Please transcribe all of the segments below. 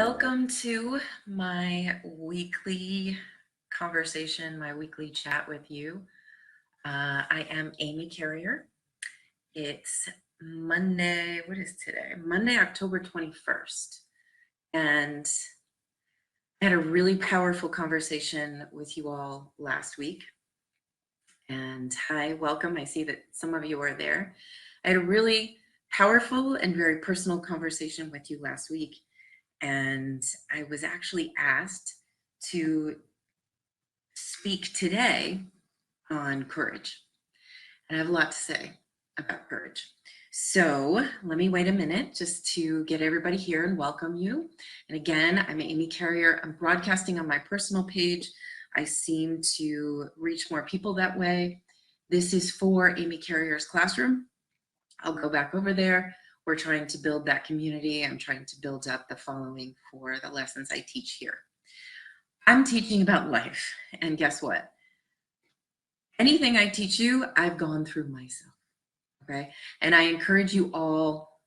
Welcome to my weekly conversation, my weekly chat with you. I am Amy Carrier. It's Monday, what is today? Monday, October 21st. And I had a really powerful conversation with you all last week. And hi, welcome. I see that some of you are there. I had a really powerful and very personal conversation with you last week. And I was actually asked to speak today on courage. And I have a lot to say about courage. So let me wait a minute just to get everybody here and welcome you. And again, I'm Amy Carrier. I'm broadcasting on my personal page. I seem to reach more people that way. This is for Amy Carrier's classroom. I'll go back over there. We're trying to build that community. I'm trying to build up the following for the lessons I teach here. I'm teaching about life, and guess what? Anything I teach you, I've gone through myself, okay? And I encourage you all,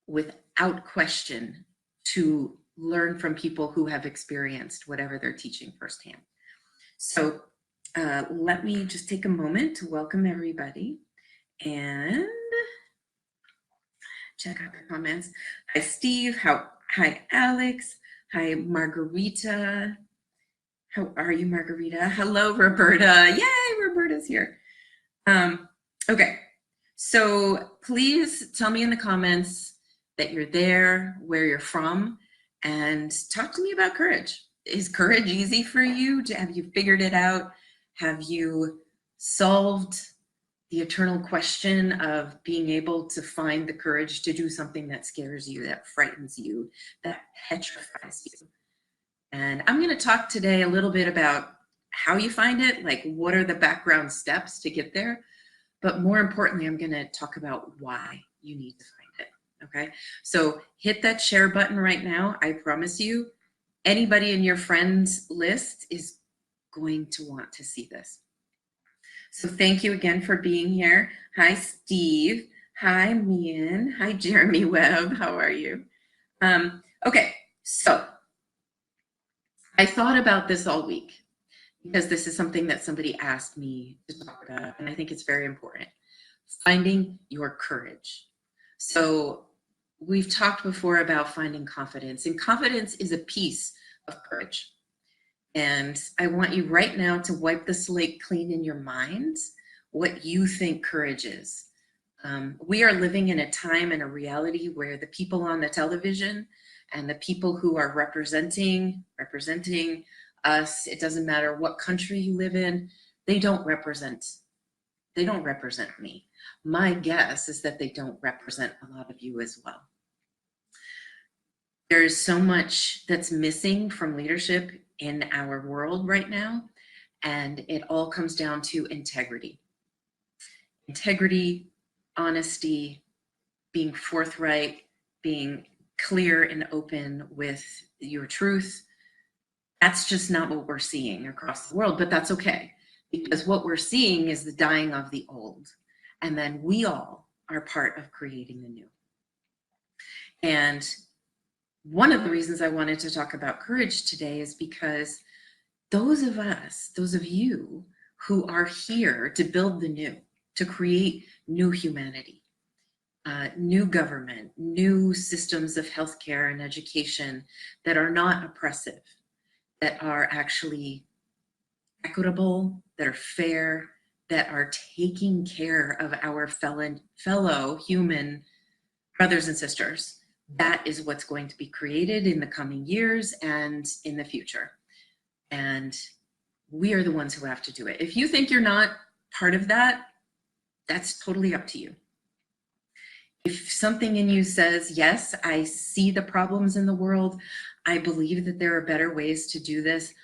without question, to learn from people who have experienced whatever they're teaching firsthand. So let me just take a moment to welcome everybody and check out the comments. Hi, Steve. Hi, Alex. Hi, Margarita. How are you, Margarita? Hello, Roberta. Yay, Roberta's here. Okay, so please tell me in the comments that you're there, where you're from, and talk to me about courage. Is courage easy for you? Have you figured it out? Have you solved the eternal question of being able to find the courage to do something that scares you, that frightens you, that petrifies you? And I'm going to talk today a little bit about how you find it, like what are the background steps to get there. But more importantly, I'm going to talk about why you need to find it. Okay, so hit that share button right now. I promise you, anybody in your friends list is going to want to see this. So thank you again for being here. Hi, Steve. Hi, Mian. Hi, Jeremy Webb. How are you? Okay, so I thought about this all week because this is something that somebody asked me to talk about, and I think it's very important. Finding your courage. So we've talked before about finding confidence, and confidence is a piece of courage. And I want you right now to wipe the slate clean in your mind, what you think courage is. We are living in a time and a reality where the people on the television and the people who are representing us, it doesn't matter what country you live in, they don't represent me. My guess is that they don't represent a lot of you as well. There's so much that's missing from leadership in our world right now, and it all comes down to integrity. Integrity, honesty, being forthright, being clear and open with your truth. That's just not what we're seeing across the world, but that's okay, because what we're seeing is the dying of the old, and then we all are part of creating the new. And one of the reasons I wanted to talk about courage today is because those of us, those of you who are here to build the new, to create new humanity, new government, new systems of healthcare and education that are not oppressive, that are actually equitable, that are fair, that are taking care of our fellow human brothers and sisters. That is what's going to be created in the coming years and in the future. And we are the ones who have to do it. If you think you're not part of that, that's totally up to you. If something in you says, yes, I see the problems in the world, I believe that there are better ways to do this,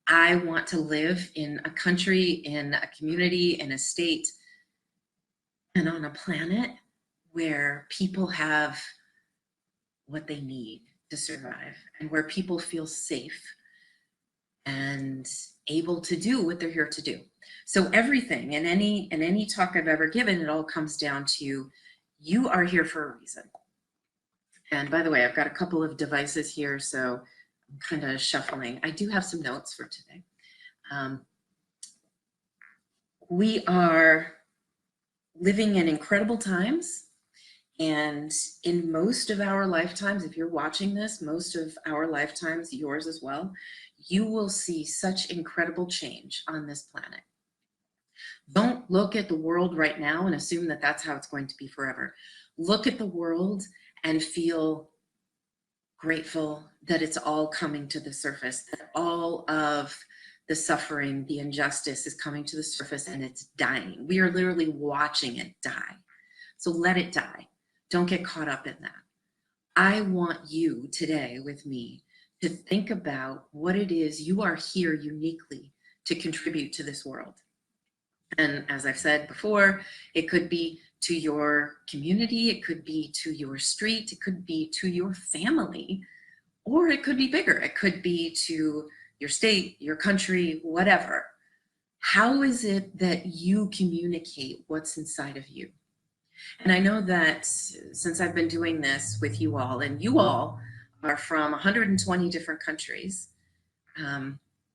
I want to live in a country, in a community, in a state, and on a planet where people have what they need to survive, and where people feel safe and able to do what they're here to do. So everything in any talk I've ever given, it all comes down to you are here for a reason. And by the way, I've got a couple of devices here, so I'm kind of shuffling. I do have some notes for today. We are living in incredible times. And in most of our lifetimes, if you're watching this, most of our lifetimes, yours as well, you will see such incredible change on this planet. Don't look at the world right now and assume that that's how it's going to be forever. Look at the world and feel grateful that it's all coming to the surface, that all of the suffering, the injustice is coming to the surface and it's dying. We are literally watching it die. So let it die. Don't get caught up in that. I want you today with me to think about what it is you are here uniquely to contribute to this world. And as I've said before, it could be to your community, it could be to your street, it could be to your family, or it could be bigger. It could be to your state, your country, whatever. How is it that you communicate what's inside of you? And I know that since I've been doing this with you all, and you all are from 120 different countries,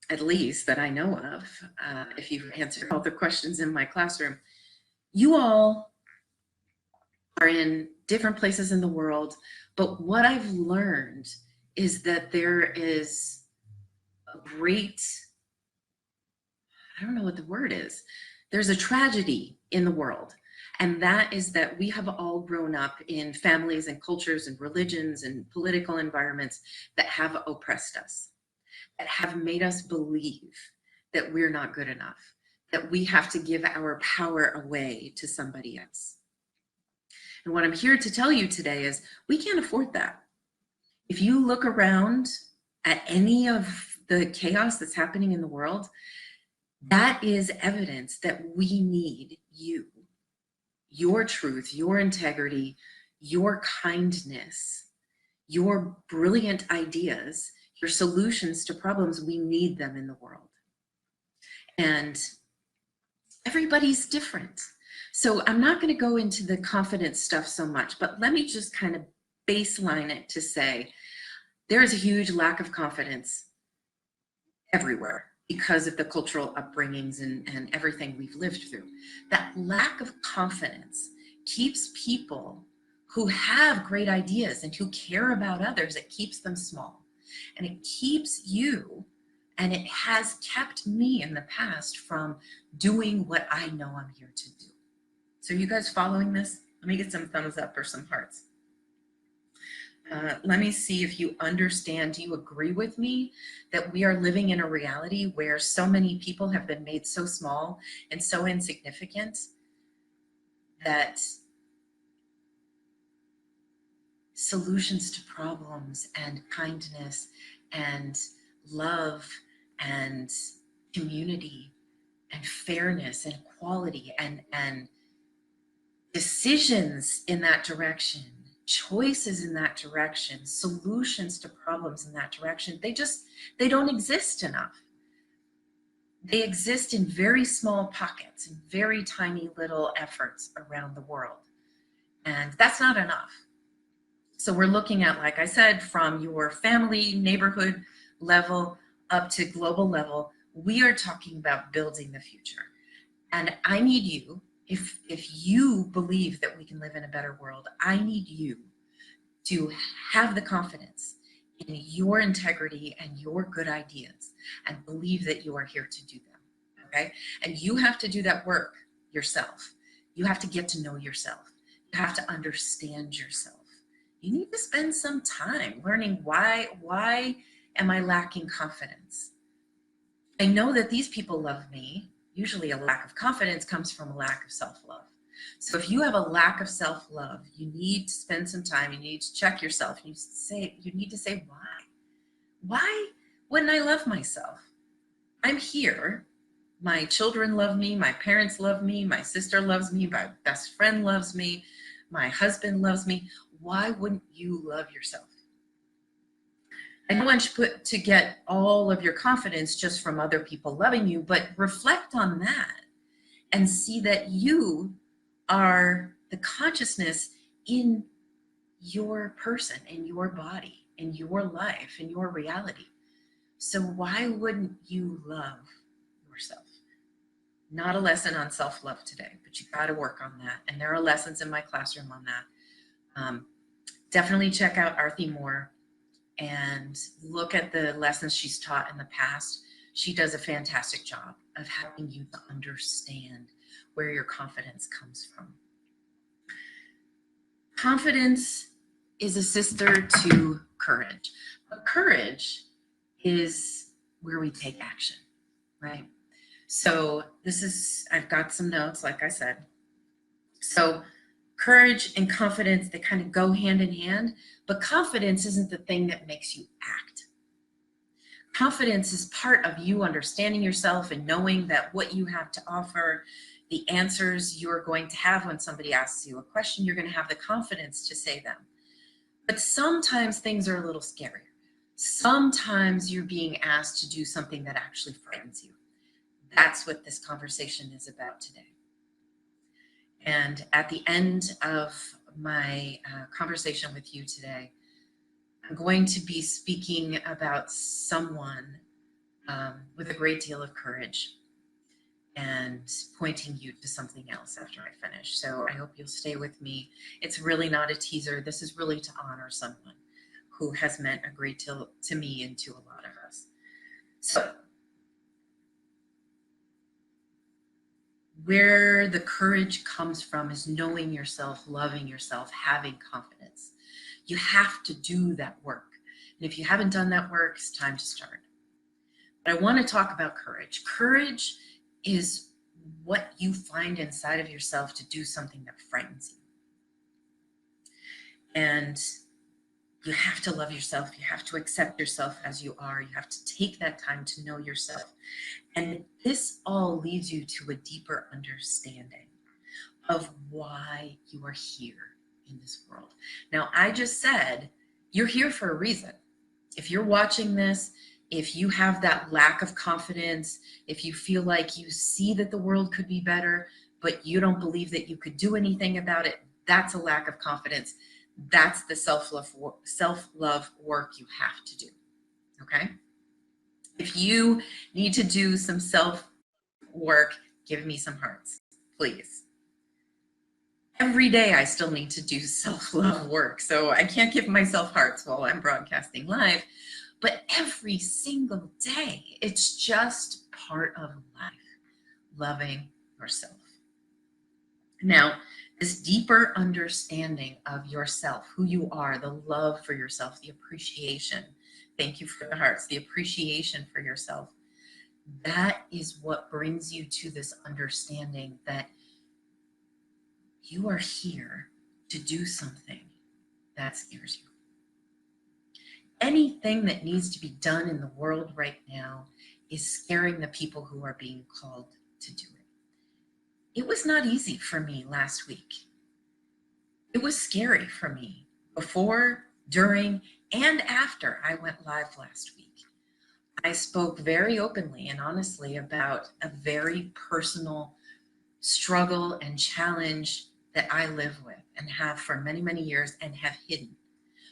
at least that I know of, if you've answered all the questions in my classroom, you all are in different places in the world. But what I've learned is that there is a great, I don't know what the word is, there's a tragedy in the world. And that is that we have all grown up in families and cultures and religions and political environments that have oppressed us, that have made us believe that we're not good enough, that we have to give our power away to somebody else. And what I'm here to tell you today is we can't afford that. If you look around at any of the chaos that's happening in the world, that is evidence that we need you. Your truth, your integrity, your kindness, your brilliant ideas, your solutions to problems, we need them in the world. And everybody's different. So I'm not going to go into the confidence stuff so much, but let me just kind of baseline it to say there is a huge lack of confidence everywhere because of the cultural upbringings and everything we've lived through. That lack of confidence keeps people who have great ideas and who care about others, it keeps them small. And it keeps you, and it has kept me in the past from doing what I know I'm here to do. So you guys following this? Let me get some thumbs up or some hearts. Let me see if you understand, do you agree with me that we are living in a reality where so many people have been made so small and so insignificant that solutions to problems and kindness and love and community and fairness and equality and decisions in that direction, choices in that direction, solutions to problems in that direction, they don't exist enough. They exist in very small pockets and very tiny little efforts around the world. And that's not enough. So we're looking at, like I said, from your family, neighborhood level up to global level, we are talking about building the future. And I need you, if you believe that we can live in a better world, I need you to have the confidence in your integrity and your good ideas and believe that you are here to do them, okay? And you have to do that work yourself. You have to get to know yourself. You have to understand yourself. You need to spend some time learning why am I lacking confidence? I know that these people love me. Usually a lack of confidence comes from a lack of self-love. So if you have a lack of self-love, you need to spend some time, you need to check yourself, you need to say why? Why wouldn't I love myself? I'm here. My children love me, my parents love me, my sister loves me, my best friend loves me, my husband loves me. Why wouldn't you love yourself? I don't want you to get all of your confidence just from other people loving you, but reflect on that and see that you are the consciousness in your person, in your body. in your life, in your reality. So why wouldn't you love yourself? Not a lesson on self-love today, but you got to work on that. And there are lessons in my classroom on that. Definitely check out Arthi Moore and look at the lessons she's taught in the past. She does a fantastic job of helping you to understand where your confidence comes from. Confidence is a sister to courage. But courage is where we take action, right? So I've got some notes, like I said. So courage and confidence, they kind of go hand in hand, but confidence isn't the thing that makes you act. Confidence is part of you understanding yourself and knowing that what you have to offer, the answers you're going to have when somebody asks you a question, you're going to have the confidence to say them. But sometimes things are a little scarier. Sometimes you're being asked to do something that actually frightens you. That's what this conversation is about today. And at the end of my conversation with you today, I'm going to be speaking about someone with a great deal of courage and pointing you to something else after I finish. So I hope you'll stay with me. It's really not a teaser. This is really to honor someone who has meant a great deal to me and to a lot of us. So where the courage comes from is knowing yourself, loving yourself, having confidence. You have to do that work. And if you haven't done that work, it's time to start. But I want to talk about courage. Courage is what you find inside of yourself to do something that frightens you. And you have to love yourself. You have to accept yourself as you are. You have to take that time to know yourself. And this all leads you to a deeper understanding of why you are here in this world. Now, I just said you're here for a reason. If you're watching this, if you have that lack of confidence, if you feel like you see that the world could be better, but you don't believe that you could do anything about it, that's a lack of confidence. That's the self-love work you have to do, okay? If you need to do some self-work, give me some hearts, please. Every day I still need to do self-love work, so I can't give myself hearts while I'm broadcasting live, but every single day, it's just part of life, loving yourself. Now, this deeper understanding of yourself, who you are, the love for yourself, the appreciation, thank you for the hearts, the appreciation for yourself, that is what brings you to this understanding that you are here to do something that scares you. Anything that needs to be done in the world right now is scaring the people who are being called to do it. It was not easy for me last week. It was scary for me before, during, and after I went live last week. I spoke very openly and honestly about a very personal struggle and challenge that I live with and have for many, many years and have hidden.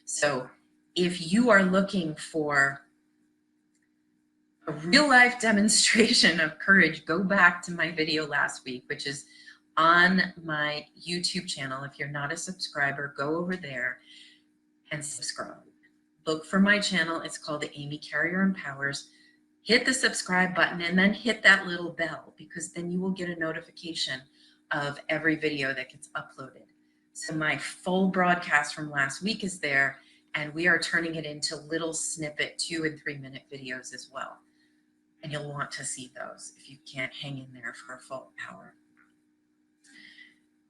So if you are looking for a real life demonstration of courage, go back to my video last week, which is on my YouTube channel. If you're not a subscriber, go over there and subscribe. Look for my channel. It's called The Amy Carrier Empowers. Hit the subscribe button and then hit that little bell, because then you will get a notification of every video that gets uploaded. So my full broadcast from last week is there, and we are turning it into little snippet 2 and 3 minute videos as well. And you'll want to see those if you can't hang in there for a full hour.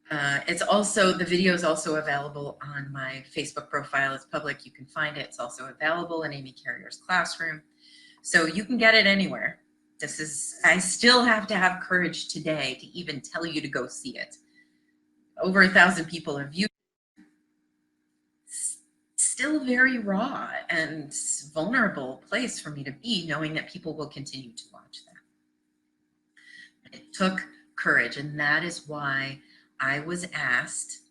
The video is also available on my Facebook profile. It's public, you can find it. It's also available in Amy Carrier's classroom. So you can get it anywhere. I still have to have courage today to even tell you to go see it. Over 1,000 people have viewed it. Still very raw and vulnerable place for me to be, knowing that people will continue to watch that. It took courage, and that is why I was asked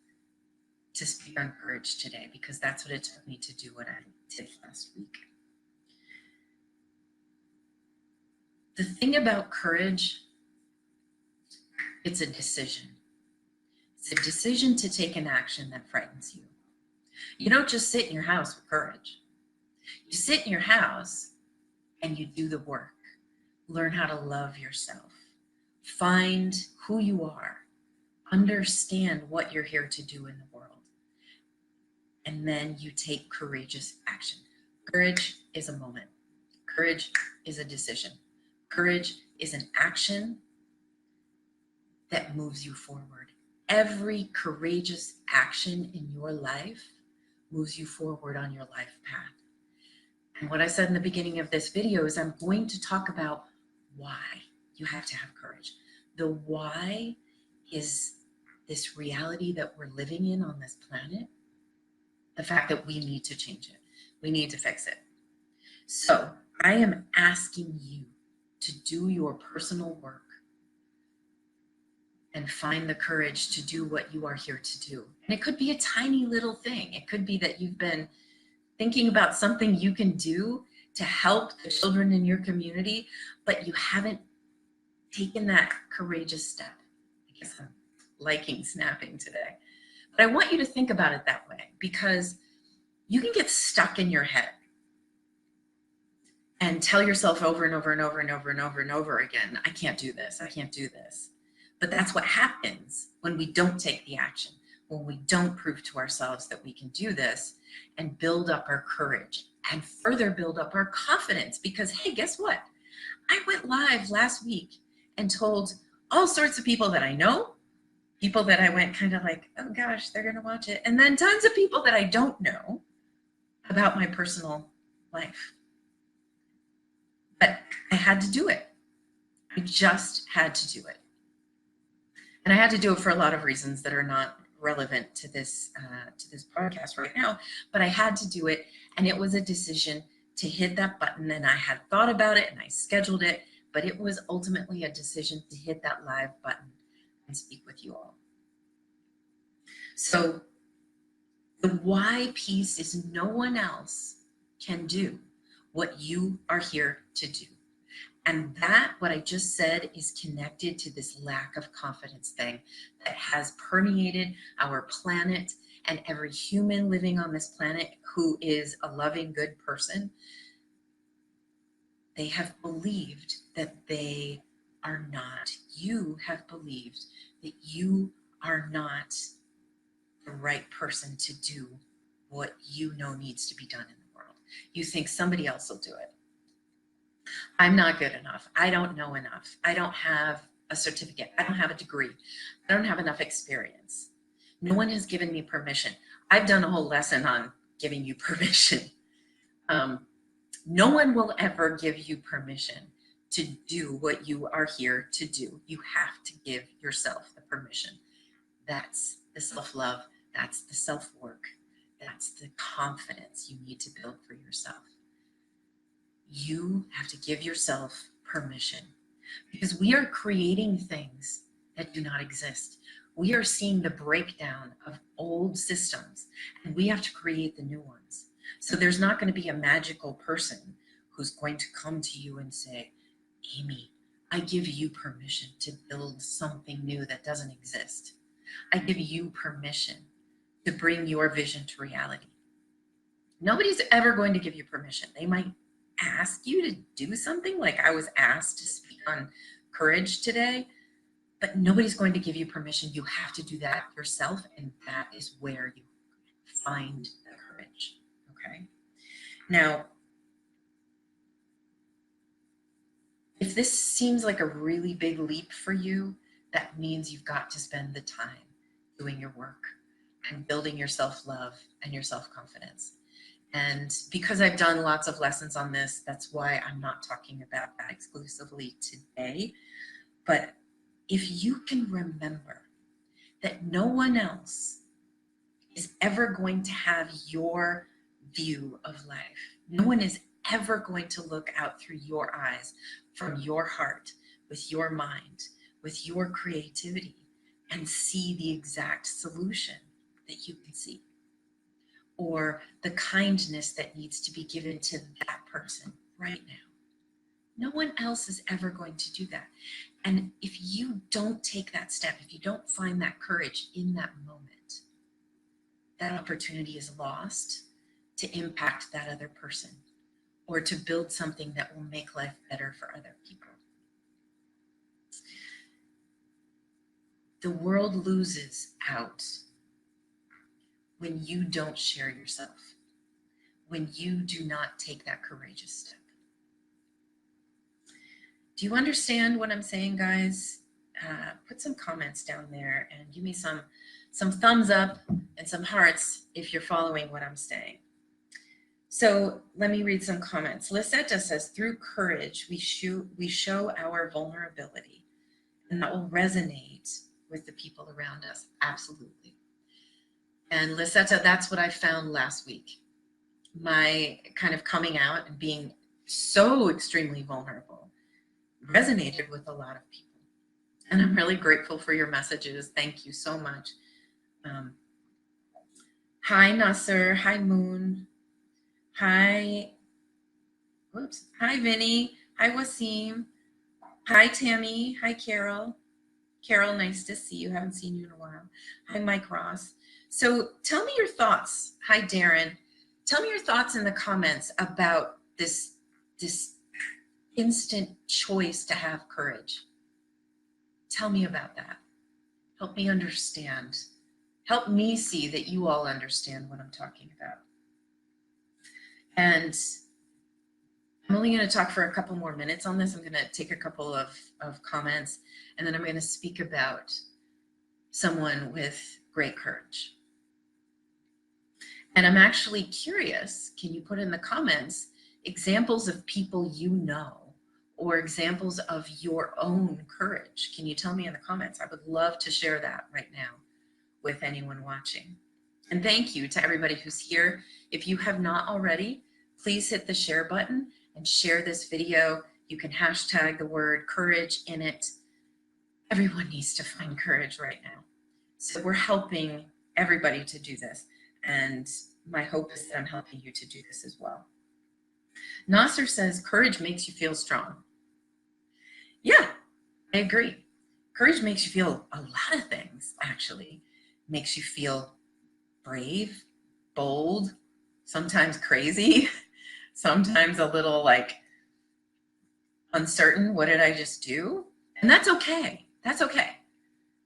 to speak on courage today, because that's what it took me to do what I tips last week. The thing about courage, it's a decision. It's a decision to take an action that frightens you. You don't just sit in your house with courage. You sit in your house and you do the work. Learn how to love yourself. Find who you are. Understand what you're here to do in the world. And then you take courageous action. Courage is a moment. Courage is a decision. Courage is an action that moves you forward. Every courageous action in your life moves you forward on your life path. And what I said in the beginning of this video is I'm going to talk about why you have to have courage. The why is this reality that we're living in on this planet, the fact that we need to change it. We need to fix it. So I am asking you to do your personal work and find the courage to do what you are here to do. And it could be a tiny little thing. It could be that you've been thinking about something you can do to help the children in your community, but you haven't taken that courageous step. I guess I'm liking snapping today. But I want you to think about it that way, because you can get stuck in your head and tell yourself over and over and over and over and over and over again, I can't do this, I can't do this. But that's what happens when we don't take the action, when we don't prove to ourselves that we can do this and build up our courage and further build up our confidence. Because, hey, guess what? I went live last week and told all sorts of people that I know, people that I went kind of like, oh gosh, they're gonna watch it. And then tons of people that I don't know about my personal life. But I had to do it. I just had to do it. And I had to do it for a lot of reasons that are not relevant to this podcast right now, but I had to do it. And it was a decision to hit that button, and I had thought about it and I scheduled it, but it was ultimately a decision to hit that live button and speak with you all. So the why piece is no one else can do what you are here to do. And that, what I just said, is connected to this lack of confidence thing that has permeated our planet and every human living on this planet who is a loving, good person. They have believed that they are not. You have believed that you are not the right person to do what you know needs to be done in the world. You think somebody else will do it. I'm not good enough. I don't know enough. I don't have a certificate. I don't have a degree. I don't have enough experience. No one has given me permission. I've done a whole lesson on giving you permission. No one will ever give you permission to do what you are here to do. You have to give yourself the permission. That's the self-love. That's the self-work. That's the confidence you need to build for yourself. You have to give yourself permission, because we are creating things that do not exist. We are seeing the breakdown of old systems, and we have to create the new ones. So there's not going to be a magical person who's going to come to you and say, Amy, I give you permission to build something new that doesn't exist. I give you permission to bring your vision to reality. Nobody's ever going to give you permission. They might ask you to do something, like I was asked to speak on courage today, but nobody's going to give you permission. You have to do that yourself, and that is where you find the courage. Okay. Now, if this seems like a really big leap for you, that means you've got to spend the time doing your work and building your self-love and your self-confidence. And because I've done lots of lessons on this, that's why I'm not talking about that exclusively today. But if you can remember that no one else is ever going to have your view of life, no one is ever going to look out through your eyes, from your heart, with your mind, with your creativity, and see the exact solution that you can see. or the kindness that needs to be given to that person right now. No one else is ever going to do that. And if you don't take that step, if you don't find that courage in that moment, that opportunity is lost to impact that other person or to build something that will make life better for other people. The world loses out when you don't share yourself, when you do not take that courageous step. Do you understand what I'm saying, guys? Put some comments down there and give me some thumbs up and some hearts if you're following what I'm saying. So let me read some comments. Lisetta says, through courage, we show our vulnerability, and that will resonate with the people around us. Absolutely. And Lisetta, that's what I found last week. My kind of coming out and being so extremely vulnerable resonated with a lot of people. And I'm really grateful for your messages. Thank you so much. Hi, Nasser. Hi, Moon. Hi. Whoops. Hi, Vinny. Hi, Wasim. Hi, Tammy. Hi, Carol. Carol, nice to see you. Haven't seen you in a while. Hi, Mike Ross. So tell me your thoughts. Hi, Darren. Tell me your thoughts in the comments about this instant choice to have courage. Tell me about that. Help me understand. Help me see that you all understand what I'm talking about. And I'm only going to talk for a couple more minutes on this. I'm going to take a couple of comments, and then I'm going to speak about someone with great courage. And I'm actually curious, can you put in the comments examples of people you know or examples of your own courage? Can you tell me in the comments? I would love to share that right now with anyone watching. And thank you to everybody who's here. If you have not already, please hit the share button and share this video. You can hashtag the word courage in it. Everyone needs to find courage right now. So we're helping everybody to do this. And my hope is that I'm helping you to do this as well. Nasser says, courage makes you feel strong. Yeah, I agree. Courage makes you feel a lot of things, actually. Makes you feel brave, bold, sometimes crazy, sometimes a little like uncertain. What did I just do? And that's okay. That's okay.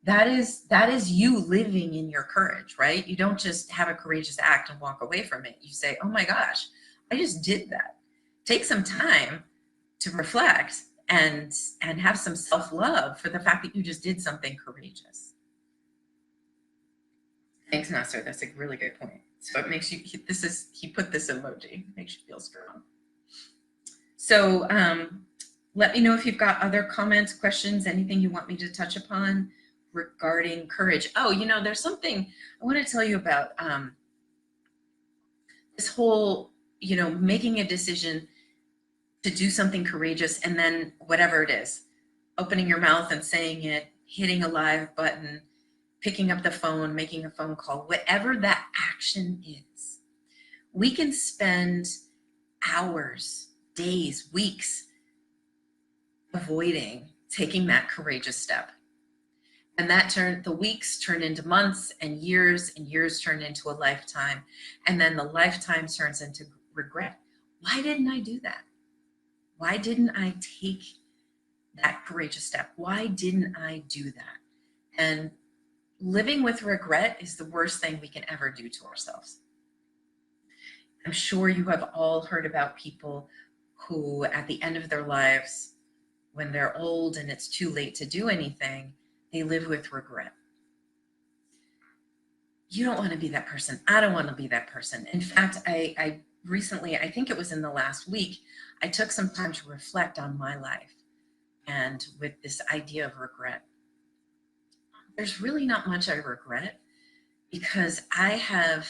That is you living in your courage, right? You don't just have a courageous act and walk away from it. You say, oh my gosh, I just did that. Take some time to reflect and have some self-love for the fact that you just did something courageous. Thanks, Nasser. That's a really good point. So it makes you, he put this emoji, makes you feel strong. So let me know if you've got other comments, questions, anything you want me to touch upon regarding courage. Oh, you know, there's something I want to tell you about this whole, you know, making a decision to do something courageous and then whatever it is, opening your mouth and saying it, hitting a live button, picking up the phone, making a phone call, whatever that action is. We can spend hours, days, weeks avoiding taking that courageous step. And the weeks turn into months and years turn into a lifetime. And then the lifetime turns into regret. Why didn't I do that? Why didn't I take that courageous step? Why didn't I do that? And living with regret is the worst thing we can ever do to ourselves. I'm sure you have all heard about people who at the end of their lives, when they're old and it's too late to do anything, they live with regret. You don't want to be that person. I don't want to be that person. In fact, I recently, I think it was in the last week, I took some time to reflect on my life and with this idea of regret. There's really not much I regret because I have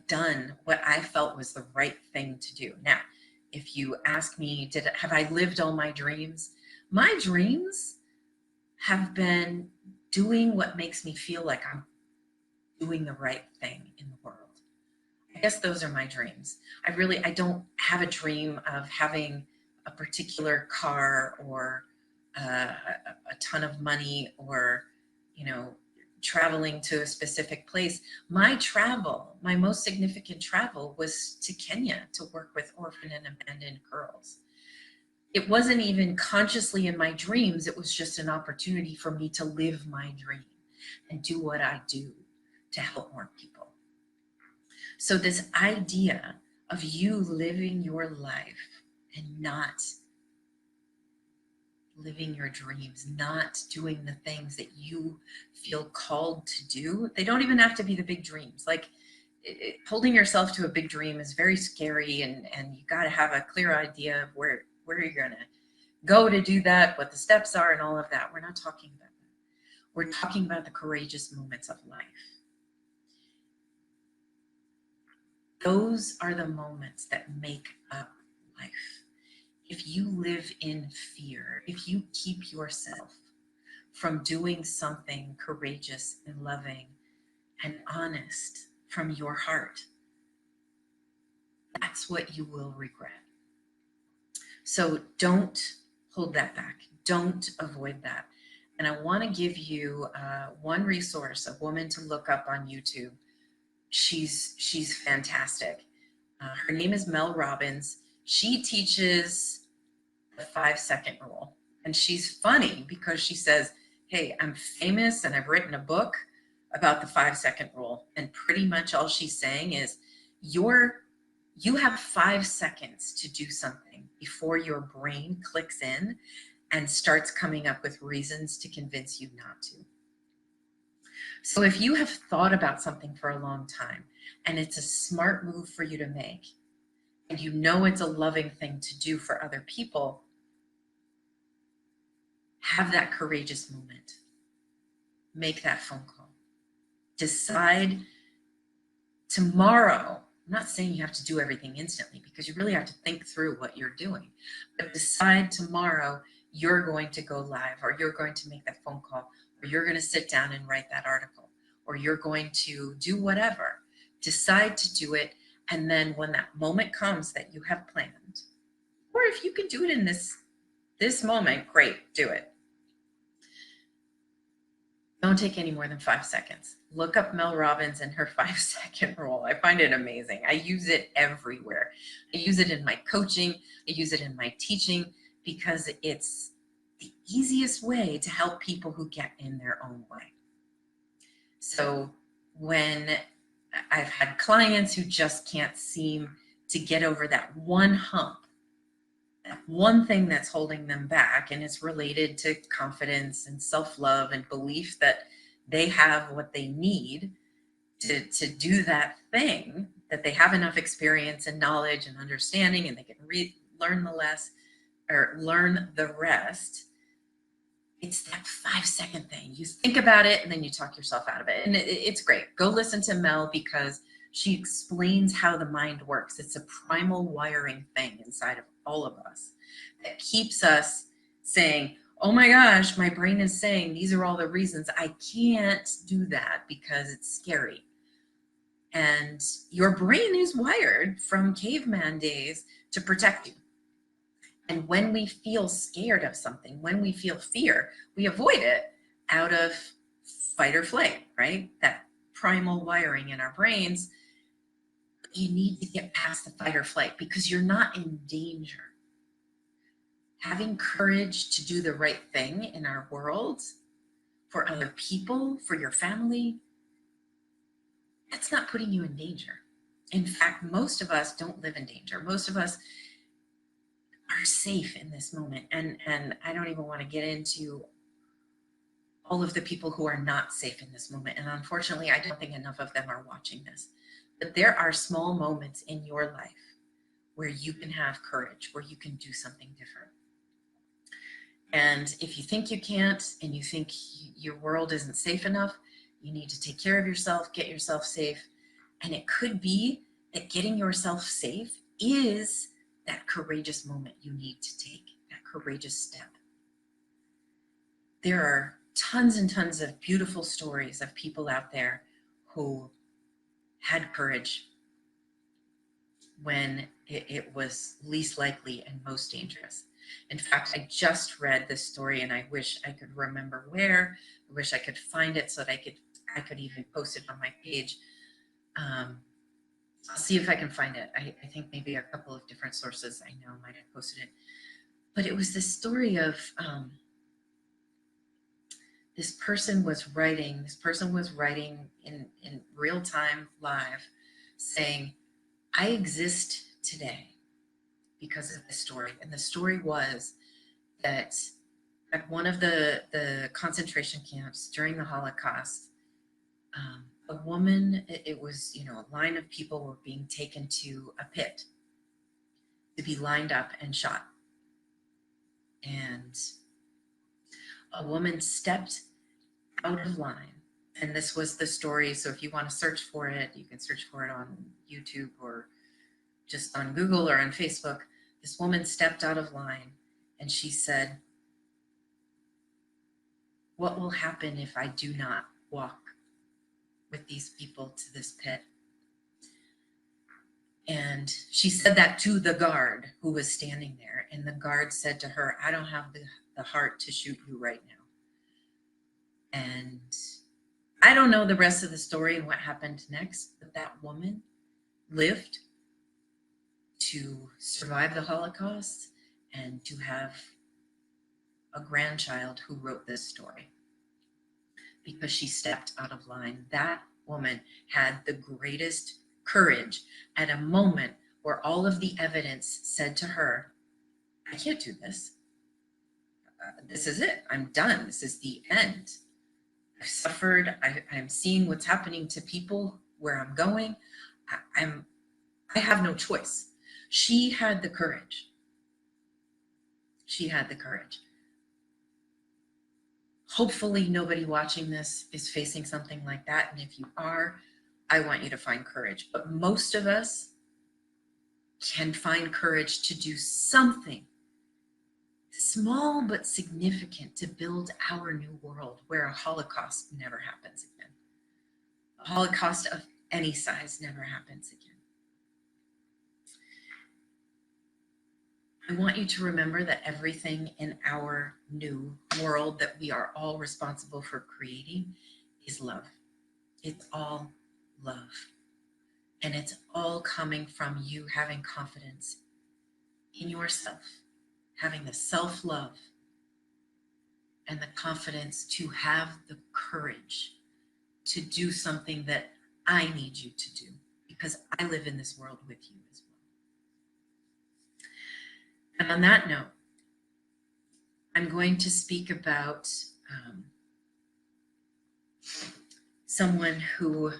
done what I felt was the right thing to do. Now, if you ask me, have I lived all my dreams? My dreams have been doing what makes me feel like I'm doing the right thing in the world. guess those are my dreams. I don't have a dream of having a particular car or a ton of money or, you know, traveling to a specific place. My travel, my most significant travel was to Kenya to work with orphan and abandoned girls. It wasn't even consciously in my dreams. It was just an opportunity for me to live my dream and do what I do to help more people. So this idea of you living your life and not living your dreams, not doing the things that you feel called to do. They don't even have to be the big dreams. Like holding yourself to a big dream is very scary, and you got to have a clear idea of where you're going to go to do that, what the steps are and all of that. We're not talking about that. We're talking about the courageous moments of life. Those are the moments that make up life. If you live in fear, if you keep yourself from doing something courageous and loving and honest from your heart, that's what you will regret. So don't hold that back. Don't avoid that. And I want to give you one resource, a woman to look up on YouTube. She's fantastic. Her name is Mel Robbins. She teaches the 5-second rule. And she's funny because she says, hey, I'm famous and I've written a book about the 5-second rule. And pretty much all she's saying is you have 5 seconds to do something before your brain clicks in and starts coming up with reasons to convince you not to. So if you have thought about something for a long time and it's a smart move for you to make, and you know it's a loving thing to do for other people, have that courageous moment. Make that phone call. Decide tomorrow. I'm not saying you have to do everything instantly because you really have to think through what you're doing. But decide tomorrow you're going to go live, or you're going to make that phone call, or you're going to sit down and write that article, or you're going to do whatever. Decide to do it. And then when that moment comes that you have planned, or if you can do it in this moment, great, do it. Don't take any more than 5 seconds. Look up Mel Robbins and her 5-second rule. I find it amazing. I use it everywhere. I use it in my coaching. I use it in my teaching because it's the easiest way to help people who get in their own way. So when I've had clients who just can't seem to get over that one hump, that one thing that's holding them back, and it's related to confidence and self-love and belief that they have what they need to do that thing, that they have enough experience and knowledge and understanding, and they can learn the rest. It's that 5-second thing. You think about it and then you talk yourself out of it. And it's great. Go listen to Mel because she explains how the mind works. It's a primal wiring thing inside of all of us that keeps us saying, oh my gosh, my brain is saying these are all the reasons I can't do that because it's scary. And your brain is wired from caveman days to protect you. And when we feel scared of something, when we feel fear, we avoid it out of fight or flight, right? That primal wiring in our brains. You need to get past the fight or flight because you're not in danger. Having courage to do the right thing in our world, for other people, for your family, that's not putting you in danger. In fact, most of us don't live in danger. Most of us are safe in this moment. And I don't even want to get into all of the people who are not safe in this moment. And unfortunately, I don't think enough of them are watching this. But there are small moments in your life where you can have courage, where you can do something different. And if you think you can't, and you think your world isn't safe enough, you need to take care of yourself, get yourself safe. And it could be that getting yourself safe is that courageous moment you need to take, that courageous step. There are tons and tons of beautiful stories of people out there who had courage, when it was least likely and most dangerous. In fact, I just read this story and I wish I could remember where. I wish I could find it so that I could even post it on my page. I'll see if I can find it. I think maybe a couple of different sources I know might have posted it. But it was this story of this person was writing in real time live saying, I exist today because of this story. And the story was that at one of the concentration camps during the Holocaust, a woman, it was, a line of people were being taken to a pit to be lined up and shot. And a woman stepped out of line. And this was the story. So if you want to search for it, you can search for it on YouTube or just on Google or on Facebook. This woman stepped out of line and she said, what will happen if I do not walk with these people to this pit? And she said that to the guard who was standing there. And the guard said to her, I don't have the heart to shoot you right now. And I don't know the rest of the story and what happened next, but that woman lived to survive the Holocaust and to have a grandchild who wrote this story because she stepped out of line. That woman had the greatest courage at a moment where all of the evidence said to her, I can't do this. This is it. I'm done. This is the end. I've suffered. I'm seeing what's happening to people where I'm going. I have no choice. She had the courage. She had the courage. Hopefully nobody watching this is facing something like that. And if you are, I want you to find courage. But most of us can find courage to do something small but significant to build our new world where a Holocaust never happens again. A Holocaust of any size never happens again. I want you to remember that everything in our new world that we are all responsible for creating is love. It's all love. And it's all coming from you having confidence in yourself, having the self-love and the confidence to have the courage to do something that I need you to do because I live in this world with you as well. And on that note, I'm going to speak about someone who,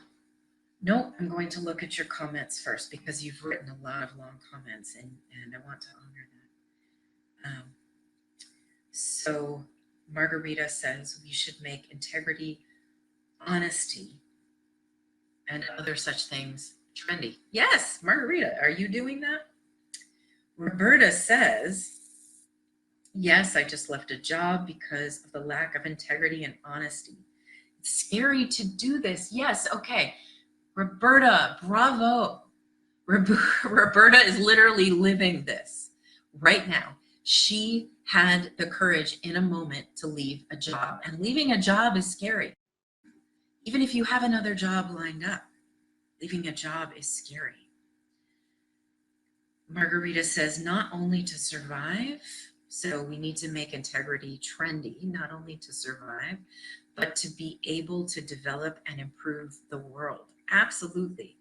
I'm going to look at your comments first because you've written a lot of long comments and I want to honor that. So Margarita says we should make integrity, honesty, and other such things trendy. Yes, Margarita, are you doing that? Roberta says, yes, I just left a job because of the lack of integrity and honesty. It's scary to do this. Yes, okay. Roberta, bravo. Roberta is literally living this right now. She had the courage in a moment to leave a job, and leaving a job is scary. Even if you have another job lined up, leaving a job is scary. Margarita says not only to survive, so we need to make integrity trendy, not only to survive, but to be able to develop and improve the world. Absolutely.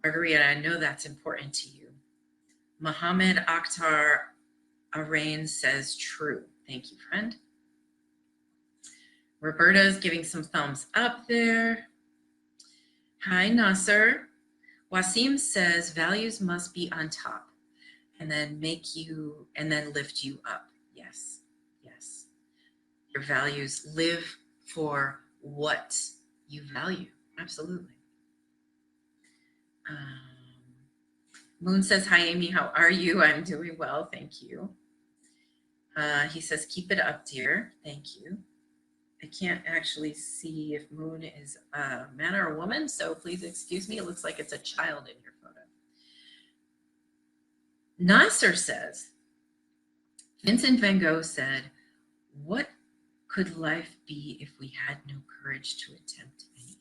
Margarita, I know that's important to you. Mohammed Akhtar Arain says true. Thank you, friend. Roberta is giving some thumbs up there. Hi, Nasser. Wasim says values must be on top and then lift you up. Yes, yes. Your values live for what you value. Absolutely. Moon says, hi, Amy, how are you? I'm doing well, thank you. He says, keep it up, dear. Thank you. I can't actually see if Moon is a man or a woman, so please excuse me. It looks like it's a child in your photo. Nasser says, Vincent van Gogh said, what could life be if we had no courage to attempt anything?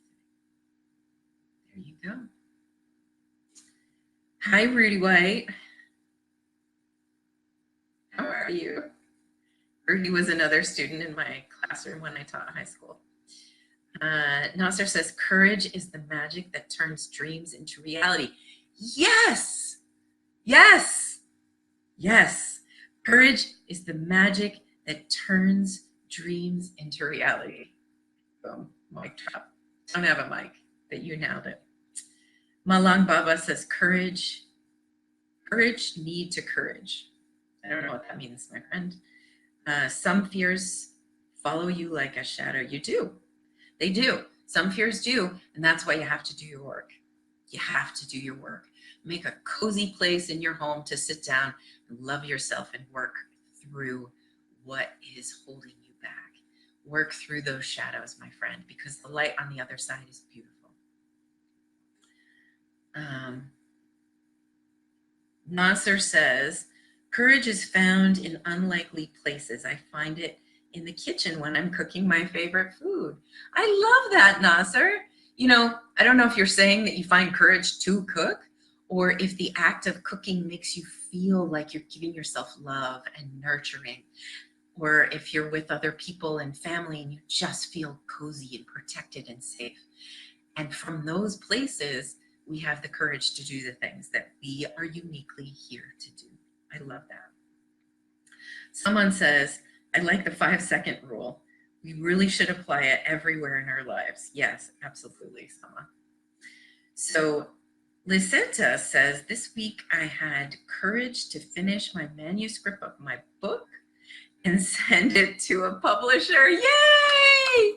There you go. Hi, Rudy White. How are you? Rudy was another student in my classroom when I taught high school. Nasser says, courage is the magic that turns dreams into reality. Yes, yes, yes. Courage is the magic that turns dreams into reality. Boom, mic drop. I don't have a mic, but you nailed it. Malang Baba says, courage need to courage. I don't know what that means, my friend. Some fears follow you like a shadow. You do. They do. Some fears do, and that's why you have to do your work. You have to do your work. Make a cozy place in your home to sit down and love yourself and work through what is holding you back. Work through those shadows, my friend, because the light on the other side is beautiful. Nasser says, courage is found in unlikely places. I find it in the kitchen when I'm cooking my favorite food. I love that, Nasser. You know, I don't know if you're saying that you find courage to cook, or if the act of cooking makes you feel like you're giving yourself love and nurturing, or if you're with other people and family and you just feel cozy and protected and safe. And from those places, we have the courage to do the things that we are uniquely here to do. I love that. Someone says, I like the 5-second rule. We really should apply it everywhere in our lives. Yes, absolutely, Sama. So Lisetta says, this week I had courage to finish my manuscript of my book and send it to a publisher. Yay!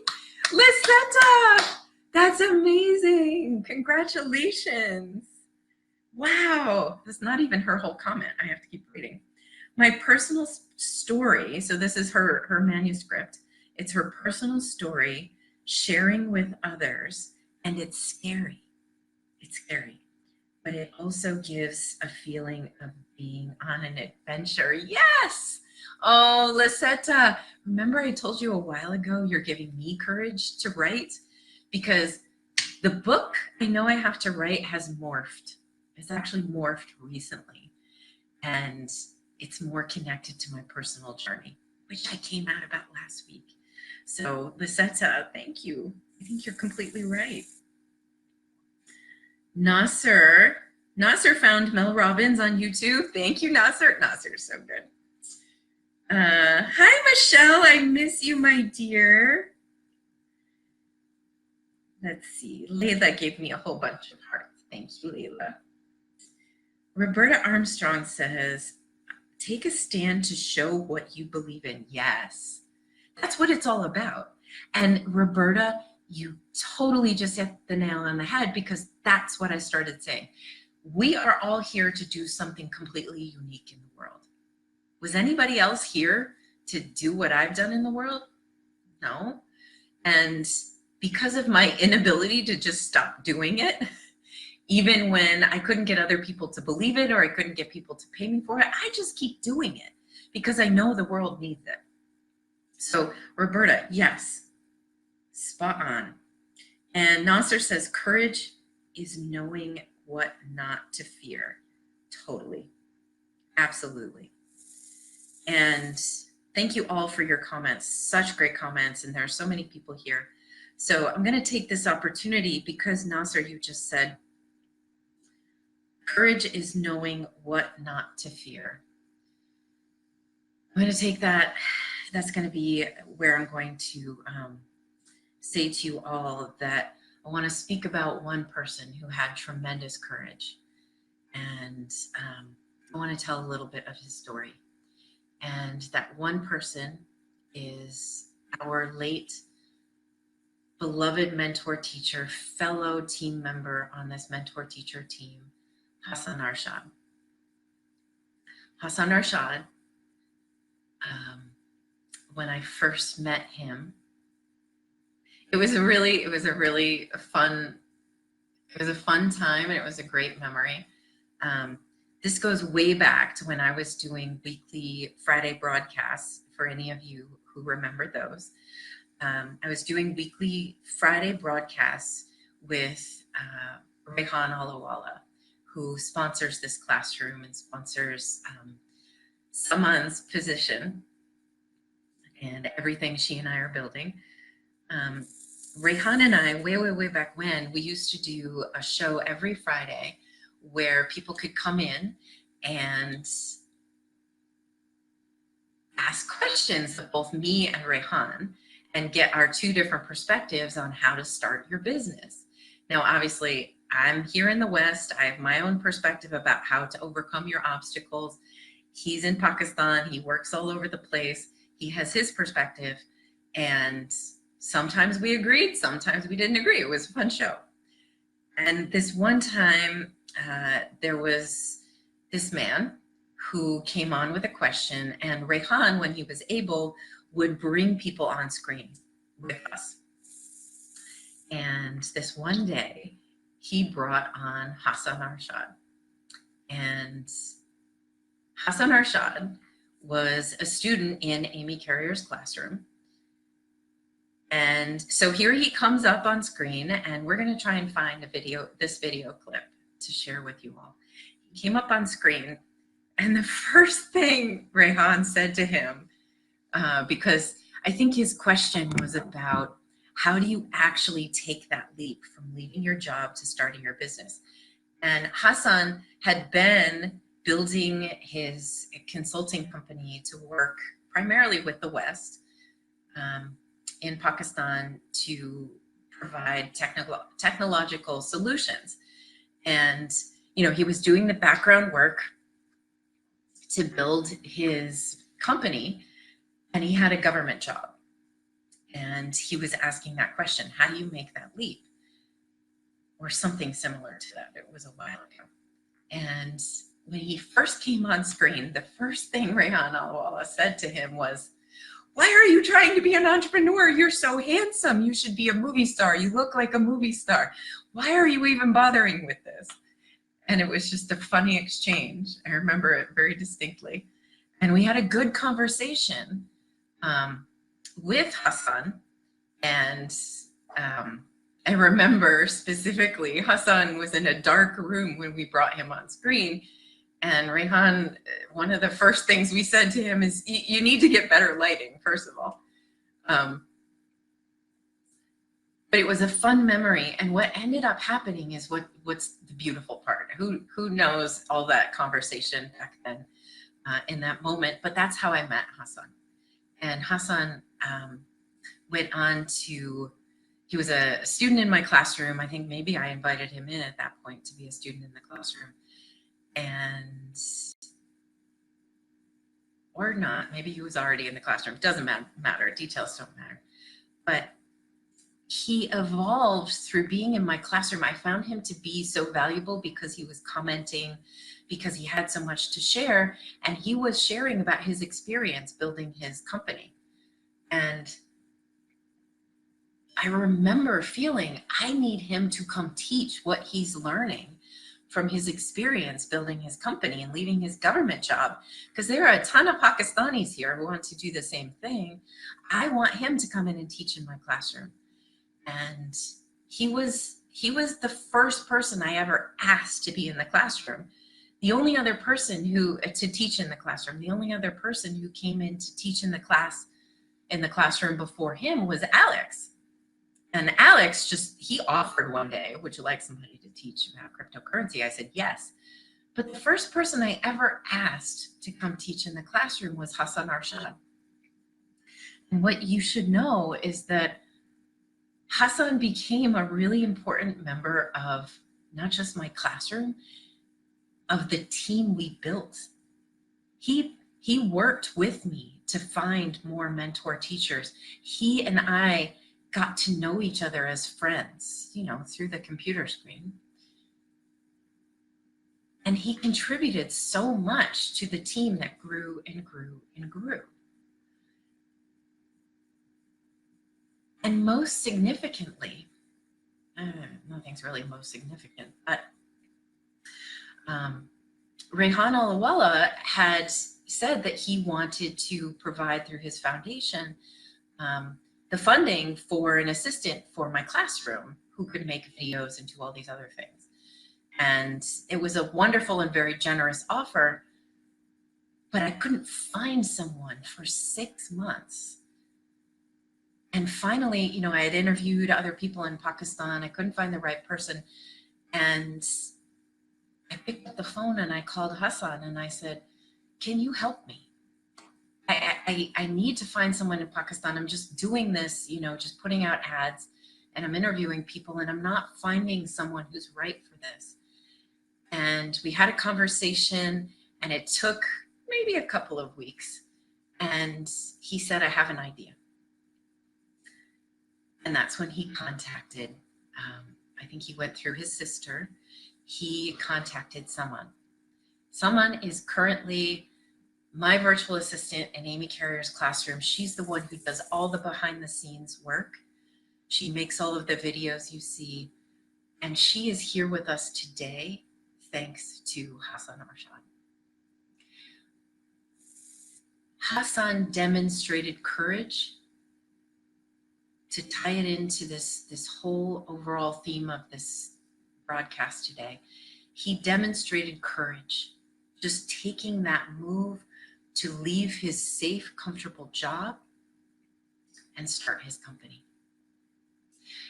Lisetta! That's amazing. Congratulations. Wow. That's not even her whole comment. I have to keep reading. My personal story, so this is her manuscript. It's her personal story, sharing with others, and it's scary. It's scary, but it also gives a feeling of being on an adventure. Yes! Oh, Lisetta, remember I told you a while ago you're giving me courage to write? Because the book I know I have to write has morphed. It's actually morphed recently. And it's more connected to my personal journey, which I came out about last week. So Lisetta, thank you. I think you're completely right. Nasser found Mel Robbins on YouTube. Thank you, Nasser. Nasser's so good. Hi, Michelle. I miss you, my dear. Let's see. Layla gave me a whole bunch of hearts. Thank you, Layla. Roberta Armstrong says, take a stand to show what you believe in. Yes, that's what it's all about. And Roberta, you totally just hit the nail on the head, because that's what I started saying. We are all here to do something completely unique in the world. Was anybody else here to do what I've done in the world? No. And because of my inability to just stop doing it, even when I couldn't get other people to believe it or I couldn't get people to pay me for it, I just keep doing it because I know the world needs it. So Roberta, yes, spot on. And Nasser says, courage is knowing what not to fear. Totally. Absolutely. And thank you all for your comments. Such great comments. And there are so many people here. So I'm going to take this opportunity because Nasser, you just said, courage is knowing what not to fear. I'm going to take that. That's going to be where I'm going to say to you all that I want to speak about one person who had tremendous courage. And I want to tell a little bit of his story. And that one person is our late beloved mentor teacher, fellow team member on this mentor teacher team, Hassan Arshad. Hassan Arshad, when I first met him, it was a fun time, and it was a great memory. This goes way back to when I was doing weekly Friday broadcasts, for any of you who remember those. I was doing weekly Friday broadcasts with Rehan Alawala, who sponsors this classroom and sponsors Saman's position and everything she and I are building. Rehan and I, way back when, we used to do a show every Friday where people could come in and ask questions of both me and Rehan and get our two different perspectives on how to start your business. Now, obviously, I'm here in the West. I have my own perspective about how to overcome your obstacles. He's in Pakistan. He works all over the place. He has his perspective. And sometimes we agreed, sometimes we didn't agree. It was a fun show. And this one time, there was this man who came on with a question, and Rehan, when he was able, would bring people on screen with us. And this one day, he brought on Hassan Arshad. And Hassan Arshad was a student in Amy Carrier's classroom. And so here he comes up on screen, and we're going to try and find this video clip to share with you all. He came up on screen, and the first thing Rehan said to him, because I think his question was about how do you actually take that leap from leaving your job to starting your business? And Hassan had been building his consulting company to work primarily with the West in Pakistan to provide technological solutions. And, he was doing the background work to build his company, and he had a government job. And he was asking that question, how do you make that leap? Or something similar to that. It was a while ago. And when he first came on screen, the first thing Rehan Alawala said to him was, why are you trying to be an entrepreneur? You're so handsome. You should be a movie star. You look like a movie star. Why are you even bothering with this? And it was just a funny exchange. I remember it very distinctly. And we had a good conversation with Hassan. And I remember specifically, Hassan was in a dark room when we brought him on screen. And Rehan, one of the first things we said to him is, you need to get better lighting, first of all. But it was a fun memory. And what ended up happening is what's the beautiful part. Who knows all that conversation back then in that moment? But that's how I met Hassan. And Hassan went on to, he was a student in my classroom. I think maybe I invited him in at that point to be a student in the classroom. And, or not, maybe he was already in the classroom. It doesn't matter, details don't matter. But he evolved through being in my classroom. I found him to be so valuable because he was commenting, because he had so much to share, and he was sharing about his experience building his company. And I remember feeling, I need him to come teach what he's learning from his experience building his company and leaving his government job, because there are a ton of Pakistanis here who want to do the same thing. I want him to come in and teach in my classroom. And he was the first person I ever asked to be in the classroom. The only other person to teach in the classroom, the only other person who came in to teach in the classroom before him was Alex. And Alex he offered one day, would you like somebody to teach about cryptocurrency? I said, yes. But the first person I ever asked to come teach in the classroom was Hassan Arshad. And what you should know is that Hassan became a really important member of not just my classroom, of the team we built. He worked with me to find more mentor teachers. He and I got to know each other as friends, through the computer screen. And he contributed so much to the team that grew and grew and grew. And most significantly, nothing's really most significant, but Rayhan Alawala had said that he wanted to provide through his foundation the funding for an assistant for my classroom who could make videos and do all these other things. And it was a wonderful and very generous offer, but I couldn't find someone for 6 months. And finally, you know, I had interviewed other people in Pakistan. I couldn't find the right person. And I picked up the phone and I called Hassan and I said, can you help me? I need to find someone in Pakistan. I'm just doing this, you know, just putting out ads and I'm interviewing people and I'm not finding someone who's right for this. And we had a conversation and it took maybe a couple of weeks. And he said, I have an idea. And that's when he contacted, I think he went through his sister. He contacted someone. Someone is currently my virtual assistant in Amy Carrier's classroom. She's the one who does all the behind the scenes work. She makes all of the videos you see. And she is here with us today, thanks to Hassan Arshad. Hassan demonstrated courage to tie it into this whole overall theme of this broadcast today. He demonstrated courage, just taking that move to leave his safe, comfortable job and start his company.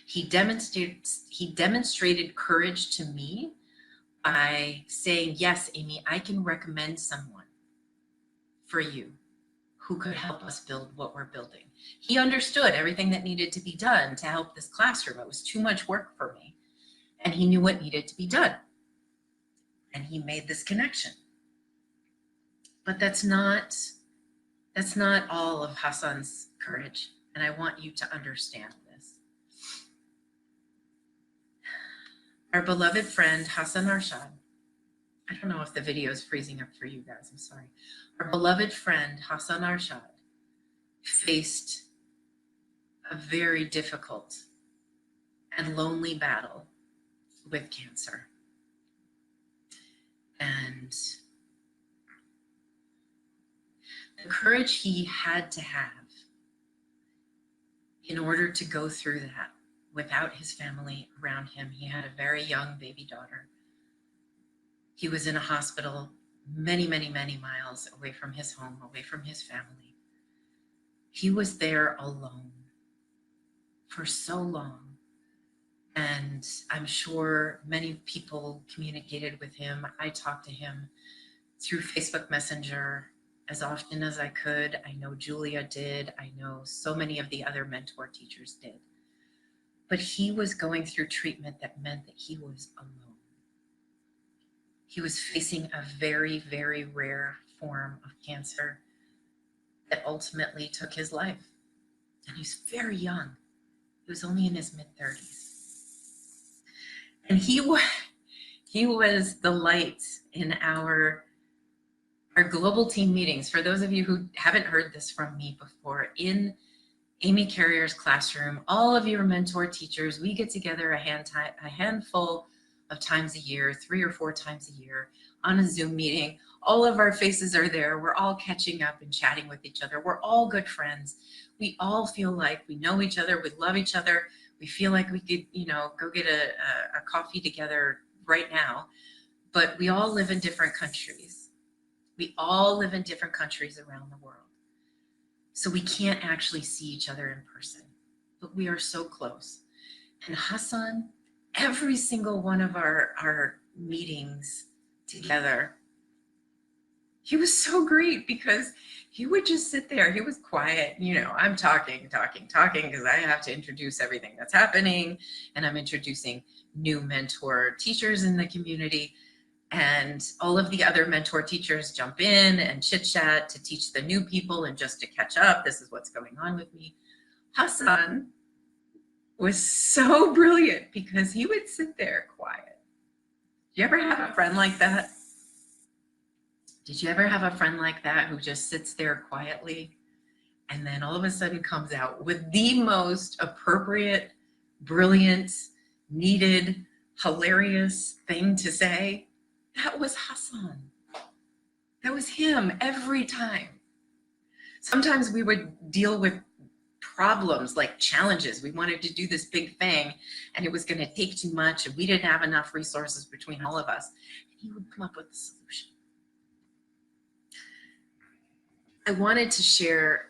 He demonstrated courage to me by saying, yes, Amy, I can recommend someone for you who could help us build what we're building. He understood everything that needed to be done to help this classroom. It was too much work for me, and he knew what needed to be done. And he made this connection. But that's not all of Hassan's courage, and I want you to understand this. Our beloved friend, Hassan Arshad, I don't know if the video is freezing up for you guys, I'm sorry. Our beloved friend, Hassan Arshad, faced a very difficult and lonely battle with cancer. And the courage he had to have in order to go through that without his family around him. He had a very young baby daughter. He was in a hospital many, many, many miles away from his home, away from his family. He was there alone for so long. And I'm sure many people communicated with him. I talked to him through Facebook Messenger as often as I could. I know Julia did. I know so many of the other mentor teachers did. But he was going through treatment that meant that he was alone. He was facing a very, very rare form of cancer that ultimately took his life. And he's very young. He was only in his mid-30s. And he was the light in our global team meetings. For those of you who haven't heard this from me before, in Amy Carrier's classroom, all of your mentor teachers, we get together a handful of times a year, 3 or 4 times a year on a Zoom meeting. All of our faces are there. We're all catching up and chatting with each other. We're all good friends. We all feel like we know each other. We love each other. We feel like we could, you know, go get a coffee together right now. But we all live in different countries. We all live in different countries around the world. So we can't actually see each other in person, but we are so close. And Hassan, every single one of our meetings together, he was so great because he would just sit there. He was quiet. You know, I'm talking because I have to introduce everything that's happening, and I'm introducing new mentor teachers in the community. And all of the other mentor teachers jump in and chit chat to teach the new people and just to catch up. This is what's going on with me. Hassan was so brilliant because he would sit there quiet. Do you ever have a friend like that? Did you ever have a friend like that who just sits there quietly and then all of a sudden comes out with the most appropriate, brilliant, needed, hilarious thing to say? That was Hassan. That was him every time. Sometimes we would deal with problems, like challenges. We wanted to do this big thing and it was going to take too much and we didn't have enough resources between all of us. And he would come up with the solution. I wanted to share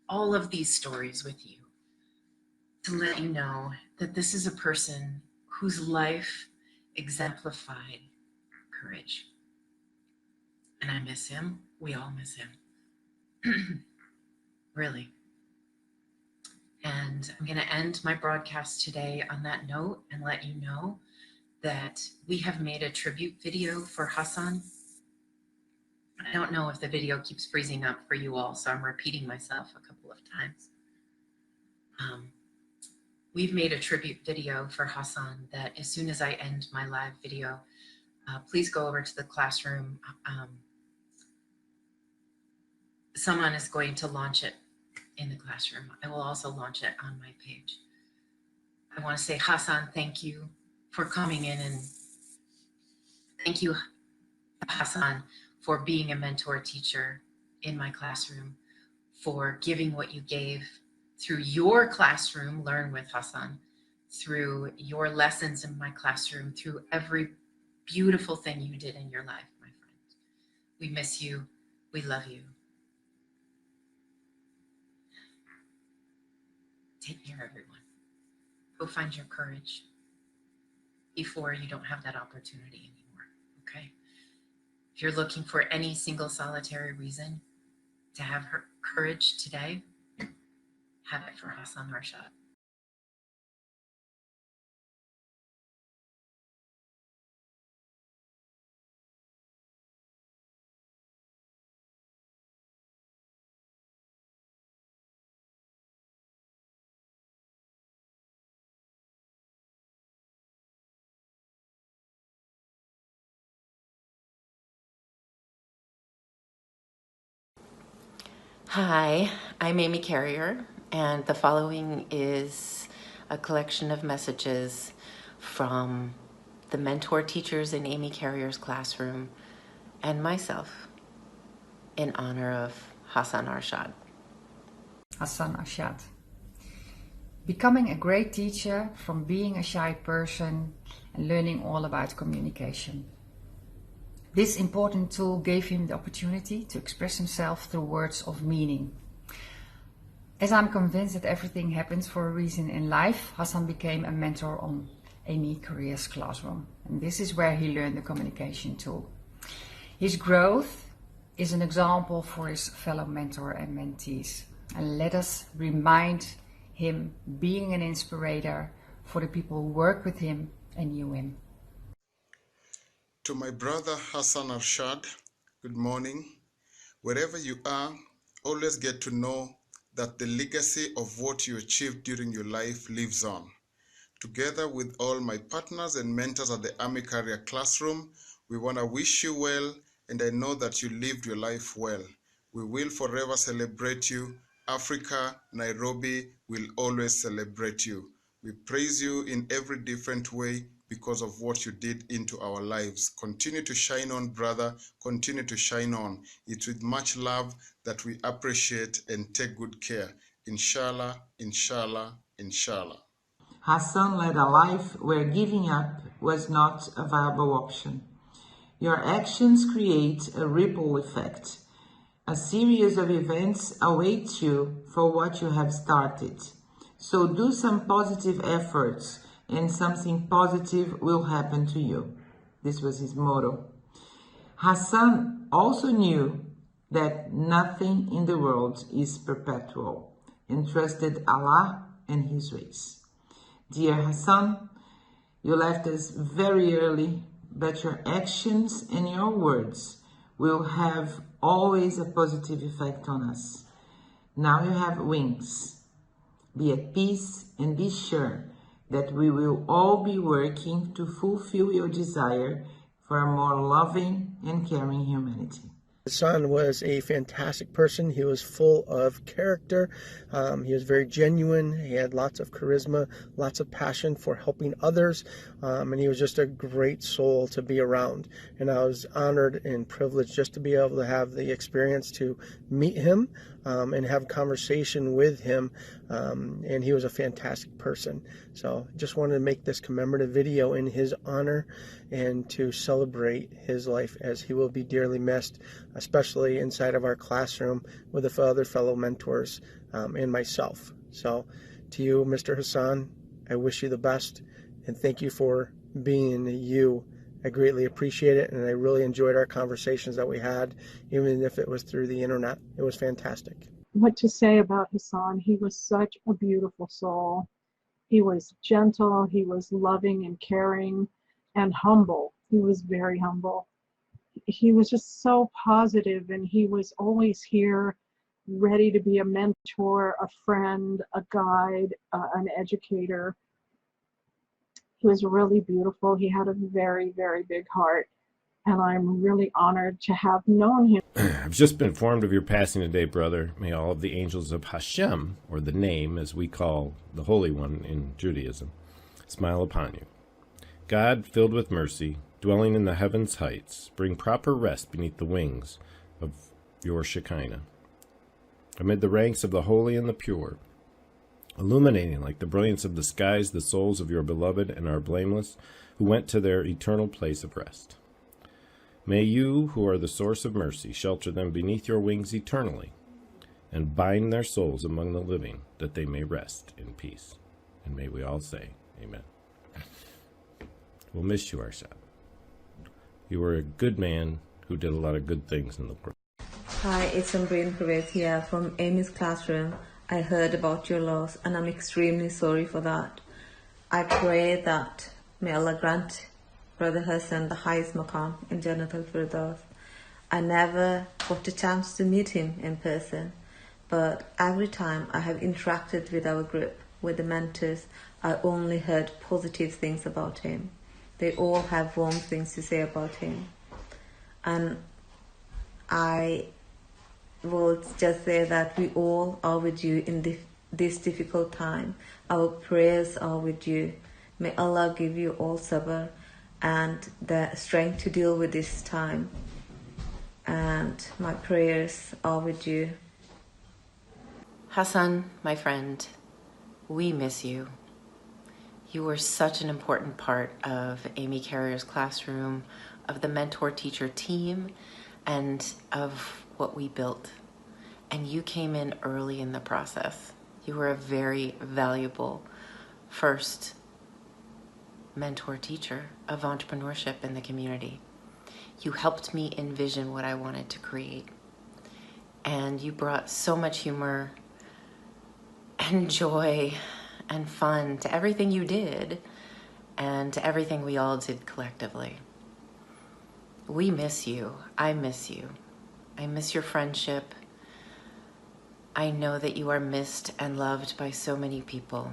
all of these stories with you to let you know that this is a person whose life exemplified courage. And I miss him. We all miss him. Really. And I'm going to end my broadcast today on that note and let you know that we have made a tribute video for Hassan. I don't know if the video keeps freezing up for you all, so I'm repeating myself a couple of times. We've made a tribute video for Hassan that as soon as I end my live video, please go over to the classroom. Someone is going to launch it in the classroom. I will also launch it on my page. I want to say, Hassan, thank you for coming in, and thank you, Hassan, for being a mentor teacher in my classroom, for giving what you gave through your classroom, Learn with Hassan, through your lessons in my classroom, through every beautiful thing you did in your life, my friend. We miss you. We love you. Take care, everyone. Go find your courage before you don't have that opportunity anymore, okay? If you're looking for any single solitary reason to have her courage today, have it for Hassan Arshad. Hi, I'm Amy Carrier, and the following is a collection of messages from the mentor teachers in Amy Carrier's classroom and myself in honor of Hassan Arshad. Hassan Arshad. Becoming a great teacher from being a shy person and learning all about communication. This important tool gave him the opportunity to express himself through words of meaning. As I'm convinced that everything happens for a reason in life, Hassan became a mentor on Amy Carrier's classroom. And this is where he learned the communication tool. His growth is an example for his fellow mentor and mentees. And let us remind him being an inspirator for the people who work with him and knew him. To my brother Hassan Arshad, good morning. Wherever you are, always get to know that the legacy of what you achieved during your life lives on. Together with all my partners and mentors at the Army Career Classroom, we want to wish you well, and I know that you lived your life well. We will forever celebrate you. Africa, Nairobi will always celebrate you. We praise you in every different way because of what you did into our lives. Continue to shine on, brother. Continue to shine on. It's with much love that we appreciate and take good care. Inshallah, inshallah, inshallah. Hassan led a life where giving up was not a viable option. Your actions create a ripple effect. A series of events awaits you for what you have started. So do some positive efforts and something positive will happen to you. This was his motto. Hassan also knew that nothing in the world is perpetual and trusted Allah and his ways. Dear Hassan, you left us very early, but your actions and your words will have always a positive effect on us. Now you have wings. Be at peace and be sure that we will all be working to fulfill your desire for a more loving and caring humanity. Hassan was a fantastic person. He was full of character. He was very genuine. He had lots of charisma, lots of passion for helping others, and he was just a great soul to be around. And I was honored and privileged just to be able to have the experience to meet him and have conversation with him. And he was a fantastic person. So just wanted to make this commemorative video in his honor and to celebrate his life, as he will be dearly missed, especially inside of our classroom with the other fellow mentors and myself. So to you, Mr. Hassan, I wish you the best and thank you for being you. I greatly appreciate it, and I really enjoyed our conversations that we had, even if it was through the internet. It was fantastic. What to say about Hassan? He was such a beautiful soul. He was gentle, he was loving and caring and humble. He was very humble. He was just so positive, and he was always here, ready to be a mentor, a friend, a guide, an educator. He was really beautiful. He had a very, very big heart, and I'm really honored to have known him. I've just been informed of your passing today, brother. May all of the angels of Hashem, or the name as we call the Holy One in Judaism, smile upon you. God, filled with mercy, dwelling in the heavens' heights, bring proper rest beneath the wings of your Shekinah. Amid the ranks of the holy and the pure, illuminating like the brilliance of the skies the souls of your beloved and our blameless, who went to their eternal place of rest. May you, who are the source of mercy, shelter them beneath your wings eternally, and bind their souls among the living, that they may rest in peace. And may we all say, Amen. We'll miss you, Arshad. You were a good man who did a lot of good things in the world. Hi, it's Ambreen Pervez here from Amy's classroom. I heard about your loss, and I'm extremely sorry for that. I pray that may Allah grant Brother Hassan the highest maqam in Jannatul Firdaus. I never got a chance to meet him in person, but every time I have interacted with our group, with the mentors, I only heard positive things about him. They all have warm things to say about him. And I will just say that we all are with you in this difficult time. Our prayers are with you. May Allah give you all sabr and the strength to deal with this time. And my prayers are with you. Hassan, my friend, we miss you. You were such an important part of Amy Carrier's classroom, of the mentor-teacher team, and of what we built. And you came in early in the process. You were a very valuable first mentor-teacher of entrepreneurship in the community. You helped me envision what I wanted to create. And you brought so much humor and joy and fun to everything you did and to everything we all did collectively. We miss you. I miss you. I miss your friendship. I know that you are missed and loved by so many people.